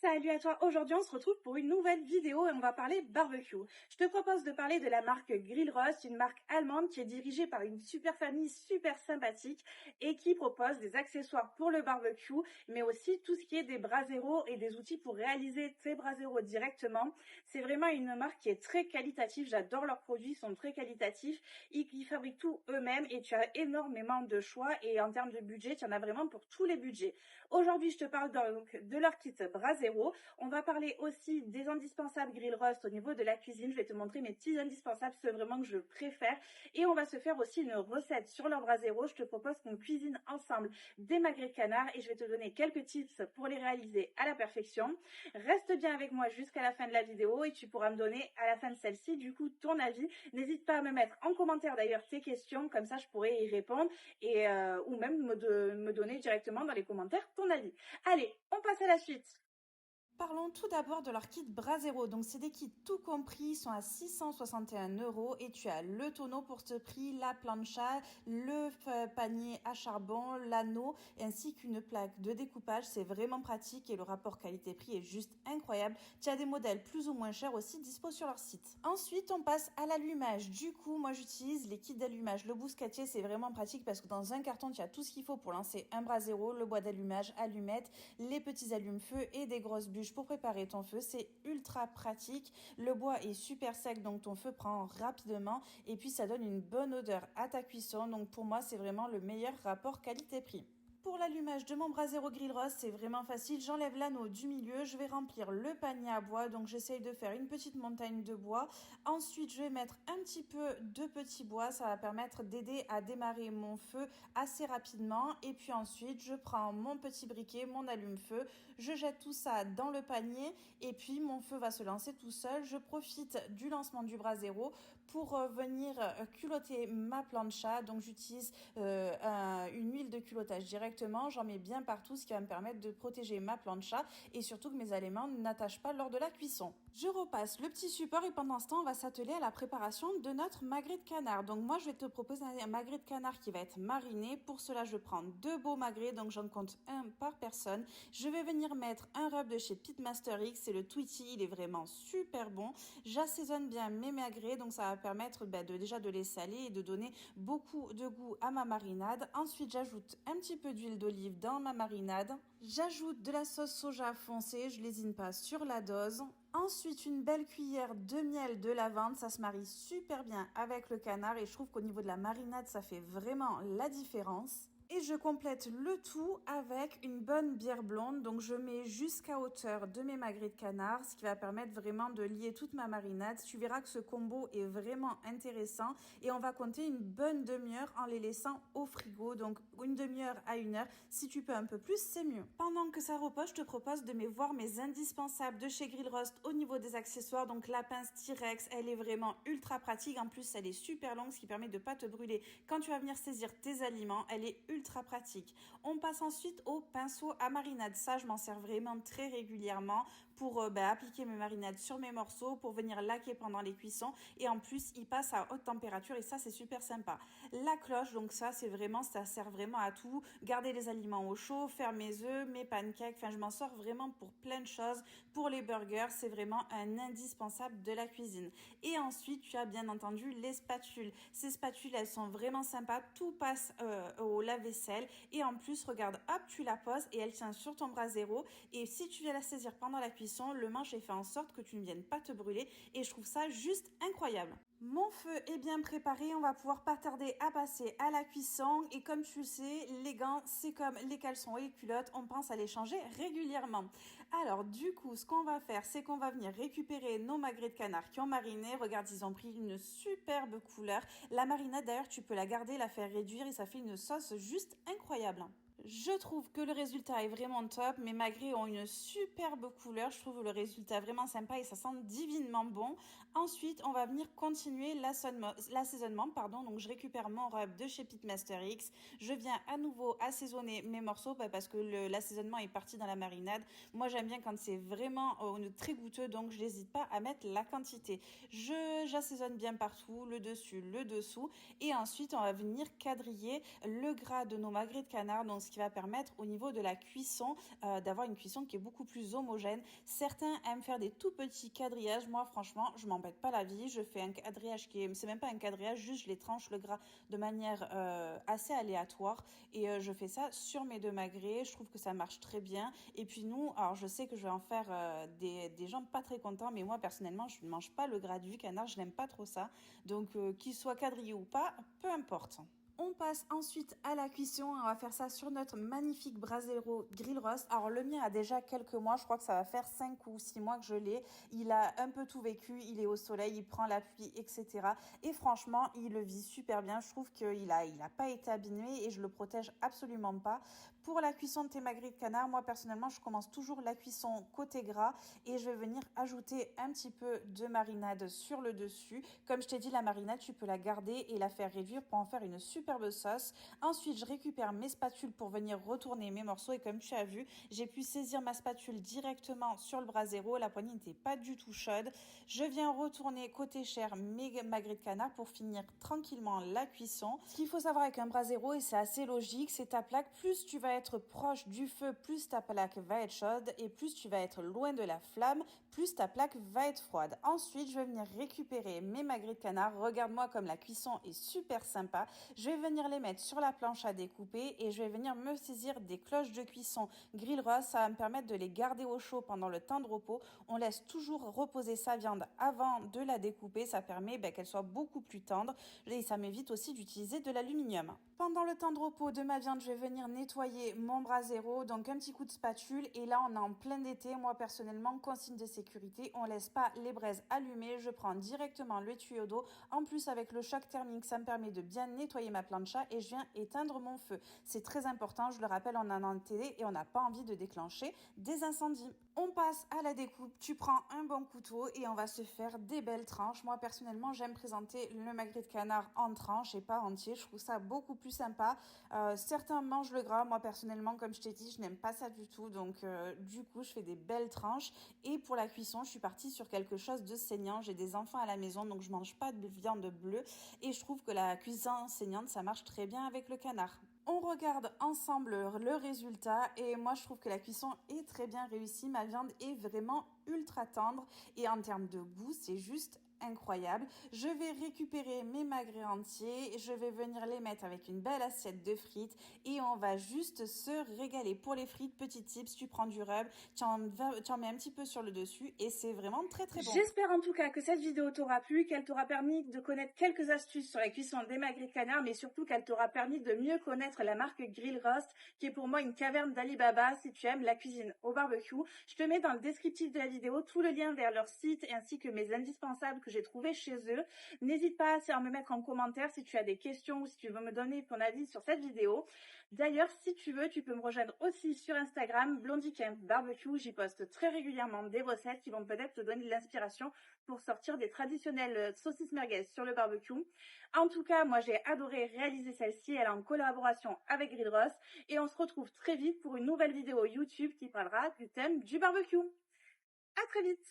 Salut à toi, aujourd'hui on se retrouve pour une nouvelle vidéo et on va parler barbecue. Je te propose de parler de la marque Grill Rost, une marque allemande qui est dirigée par une super famille super sympathique et qui propose des accessoires pour le barbecue, mais aussi tout ce qui est des braseros et des outils pour réaliser tes braseros directement. C'est vraiment une marque qui est très qualitative, j'adore leurs produits, ils sont très qualitatifs, ils fabriquent tout eux-mêmes et tu as énormément de choix et en termes de budget, tu en as vraiment pour tous les budgets. Aujourd'hui, je te parle donc de leur kit Brasero. On va parler aussi des indispensables Grill Rost au niveau de la cuisine. Je vais te montrer mes petits indispensables, ceux vraiment que je préfère. Et on va se faire aussi une recette sur leur Brasero. Je te propose qu'on cuisine ensemble des magrets de canard et je vais te donner quelques tips pour les réaliser à la perfection. Reste bien avec moi jusqu'à la fin de la vidéo et tu pourras me donner à la fin de celle-ci du coup ton avis. N'hésite pas à me mettre en commentaire d'ailleurs tes questions, comme ça je pourrai y répondre et ou même me donner directement dans les commentaires ton avis. Allez, on passe à la suite. Parlons tout d'abord de leur kit Brasero. Donc, c'est des kits tout compris, ils sont à 661 € et tu as le tonneau pour ce prix, la plancha, le panier à charbon, l'anneau ainsi qu'une plaque de découpage. C'est vraiment pratique et le rapport qualité-prix est juste incroyable. Tu as des modèles plus ou moins chers aussi dispo sur leur site. Ensuite, on passe à l'allumage. Du coup, moi j'utilise les kits d'allumage. Le bouscatier, c'est vraiment pratique parce que dans un carton, tu as tout ce qu'il faut pour lancer un Brasero, le bois d'allumage, allumettes, les petits allumes-feu et des grosses bûches pour préparer ton feu. C'est ultra pratique. Le bois est super sec, donc ton feu prend rapidement et puis ça donne une bonne odeur à ta cuisson. Donc pour moi, c'est vraiment le meilleur rapport qualité-prix. Pour l'allumage de mon Brasero Grill Rost, c'est vraiment facile. J'enlève l'anneau du milieu, je vais remplir le panier à bois. Donc j'essaye de faire une petite montagne de bois. Ensuite, je vais mettre un petit peu de petits bois. Ça va permettre d'aider à démarrer mon feu assez rapidement. Et puis ensuite, je prends mon petit briquet, mon allume-feu. Je jette tout ça dans le panier. Et puis mon feu va se lancer tout seul. Je profite du lancement du Brasero pour venir culotter ma plancha. Donc j'utilise une huile de culottage directement. J'en mets bien partout, ce qui va me permettre de protéger ma plancha et surtout que mes aliments n'attachent pas lors de la cuisson. Je repasse le petit support et pendant ce temps, on va s'atteler à la préparation de notre magret de canard. Donc moi, je vais te proposer un magret de canard qui va être mariné. Pour cela, je prends 2 beaux magrets, donc j'en compte un par personne. Je vais venir mettre un rub de chez Pitmaster X, c'est le Tweety, il est vraiment super bon. J'assaisonne bien mes magrets, donc ça va permettre déjà de les saler et de donner beaucoup de goût à ma marinade. Ensuite, j'ajoute un petit peu d'huile d'olive dans ma marinade. J'ajoute de la sauce soja foncée, je lésine pas sur la dose. Ensuite, une belle cuillère de miel de lavande, ça se marie super bien avec le canard et je trouve qu'au niveau de la marinade, ça fait vraiment la différence. Et je complète le tout avec une bonne bière blonde. Donc je mets jusqu'à hauteur de mes magrets de canard, ce qui va permettre vraiment de lier toute ma marinade. Tu verras que ce combo est vraiment intéressant et on va compter une bonne demi-heure en les laissant au frigo. Donc une demi-heure à 1 heure. Si tu peux un peu plus, c'est mieux. Pendant que ça repose, je te propose de voir mes indispensables de chez Grill Rost au niveau des accessoires. Donc la pince T-Rex, elle est vraiment ultra pratique. En plus, elle est super longue, ce qui permet de ne pas te brûler quand tu vas venir saisir tes aliments. Elle est ultra pratique. On passe ensuite au pinceau à marinade. Ça, je m'en sers vraiment très régulièrement pour appliquer mes marinades sur mes morceaux, pour venir laquer pendant les cuissons. Et en plus, il passe à haute température et ça, c'est super sympa. La cloche, donc ça sert vraiment à tout. Garder les aliments au chaud, faire mes œufs, mes pancakes. Enfin, je m'en sors vraiment pour plein de choses. Pour les burgers, c'est vraiment un indispensable de la cuisine. Et ensuite, tu as bien entendu les spatules. Ces spatules, elles sont vraiment sympas. Tout passe au lave-vaisselle. Et en plus, regarde, hop, tu la poses et elle tient sur ton Brasero. Et si tu viens la saisir pendant la cuisson, le manche est fait en sorte que tu ne viennes pas te brûler. Et je trouve ça juste incroyable. Mon feu est bien préparé, on va pouvoir pas tarder à passer à la cuisson et comme tu le sais, les gants c'est comme les caleçons et les culottes, on pense à les changer régulièrement. Alors du coup, ce qu'on va faire, c'est qu'on va venir récupérer nos magrets de canard qui ont mariné. Regarde, ils ont pris une superbe couleur. La marinade d'ailleurs, tu peux la garder, la faire réduire et ça fait une sauce juste incroyable. Je trouve que le résultat est vraiment top. Mes magrets ont une superbe couleur. Je trouve le résultat vraiment sympa et ça sent divinement bon. Ensuite, on va venir continuer l'assaisonnement. Donc, je récupère mon rub de chez Pitmaster X. Je viens à nouveau assaisonner mes morceaux parce que l'assaisonnement est parti dans la marinade. Moi, j'aime bien quand c'est vraiment très goûteux, donc je n'hésite pas à mettre la quantité. J'assaisonne bien partout, le dessus, le dessous. Et ensuite, on va venir quadriller le gras de nos magrets de canard. Donc, ce qui va permettre au niveau de la cuisson d'avoir une cuisson qui est beaucoup plus homogène. Certains aiment faire des tout petits quadrillages. Moi, franchement, je m'embête pas la vie. Je fais un quadrillage c'est même pas un quadrillage, juste je les tranche le gras de manière assez aléatoire et je fais ça sur mes deux magrets. Je trouve que ça marche très bien. Et puis nous, alors je sais que je vais en faire des gens pas très contents, mais moi personnellement, je ne mange pas le gras du canard, je n'aime pas trop ça. Donc qu'il soit quadrillé ou pas, peu importe. On passe ensuite à la cuisson. On va faire ça sur notre magnifique Brasero Grill Roast. Alors le mien a déjà quelques mois, je crois que ça va faire 5 ou 6 mois que je l'ai. Il a un peu tout vécu, il est au soleil, il prend la pluie, etc. Et franchement, il le vit super bien. Je trouve qu'il a pas été abîmé et je le protège absolument pas. Pour la cuisson de tes magrets de canard, moi personnellement, je commence toujours la cuisson côté gras et je vais venir ajouter un petit peu de marinade sur le dessus. Comme je t'ai dit, la marinade, tu peux la garder et la faire réduire pour en faire une superbe sauce. Ensuite, je récupère mes spatules pour venir retourner mes morceaux et comme tu as vu, j'ai pu saisir ma spatule directement sur le brasero. La poignée n'était pas du tout chaude. Je viens retourner côté chair mes magrets de canard pour finir tranquillement la cuisson. Ce qu'il faut savoir avec un brasero, et c'est assez logique, c'est ta plaque, plus tu vas être proche du feu, plus ta plaque va être chaude et plus tu vas être loin de la flamme, plus ta plaque va être froide. Ensuite, je vais venir récupérer mes magrets de canard. Regarde-moi comme la cuisson est super sympa. Je vais venir les mettre sur la planche à découper et je vais venir me saisir des cloches de cuisson Grill Roast. Ça va me permettre de les garder au chaud pendant le temps de repos. On laisse toujours reposer sa viande avant de la découper. Ça permet qu'elle soit beaucoup plus tendre et ça m'évite aussi d'utiliser de l'aluminium. Pendant le temps de repos de ma viande, je vais venir nettoyer mon brasero, donc un petit coup de spatule. Et là, on est en plein été. Moi, personnellement, consigne de sécurité, on laisse pas les braises allumées. Je prends directement le tuyau d'eau. En plus, avec le choc thermique, ça me permet de bien nettoyer ma plancha et je viens éteindre mon feu. C'est très important, je le rappelle, on est en été et on n'a pas envie de déclencher des incendies. On passe à la découpe. Tu prends un bon couteau et on va se faire des belles tranches. Moi, personnellement, j'aime présenter le magret de canard en tranches et pas entier. Je trouve ça beaucoup plus sympa. Certains mangent le gras. Moi, personnellement, comme je t'ai dit, je n'aime pas ça du tout. Donc, du coup, je fais des belles tranches. Et pour la cuisson, je suis partie sur quelque chose de saignant. J'ai des enfants à la maison, donc je mange pas de viande bleue. Et je trouve que la cuisson saignante, ça marche très bien avec le canard. On regarde ensemble le résultat et moi je trouve que la cuisson est très bien réussie. Ma viande est vraiment ultra tendre et en termes de goût, c'est juste incroyable. Je vais récupérer mes magrets entiers, je vais venir les mettre avec une belle assiette de frites et on va juste se régaler. Pour les frites, petit tips, tu prends du rub, tu en mets un petit peu sur le dessus et c'est vraiment très très bon. J'espère en tout cas que cette vidéo t'aura plu, qu'elle t'aura permis de connaître quelques astuces sur la cuisson des magrets de canard, mais surtout qu'elle t'aura permis de mieux connaître la marque Grill Roast, qui est pour moi une caverne d'Alibaba si tu aimes la cuisine au barbecue. Je te mets dans le descriptif de la vidéo tout le lien vers leur site ainsi que mes indispensables que j'ai trouvés chez eux. N'hésite pas à me mettre en commentaire si tu as des questions ou si tu veux me donner ton avis sur cette vidéo. D'ailleurs, si tu veux, tu peux me rejoindre aussi sur Instagram, Blondie Camp Barbecue. J'y poste très régulièrement des recettes qui vont peut-être te donner de l'inspiration pour sortir des traditionnelles saucisses merguez sur le barbecue. En tout cas, moi j'ai adoré réaliser celle-ci. Elle est en collaboration avec Grill Roast et on se retrouve très vite pour une nouvelle vidéo YouTube qui parlera du thème du barbecue. À très vite!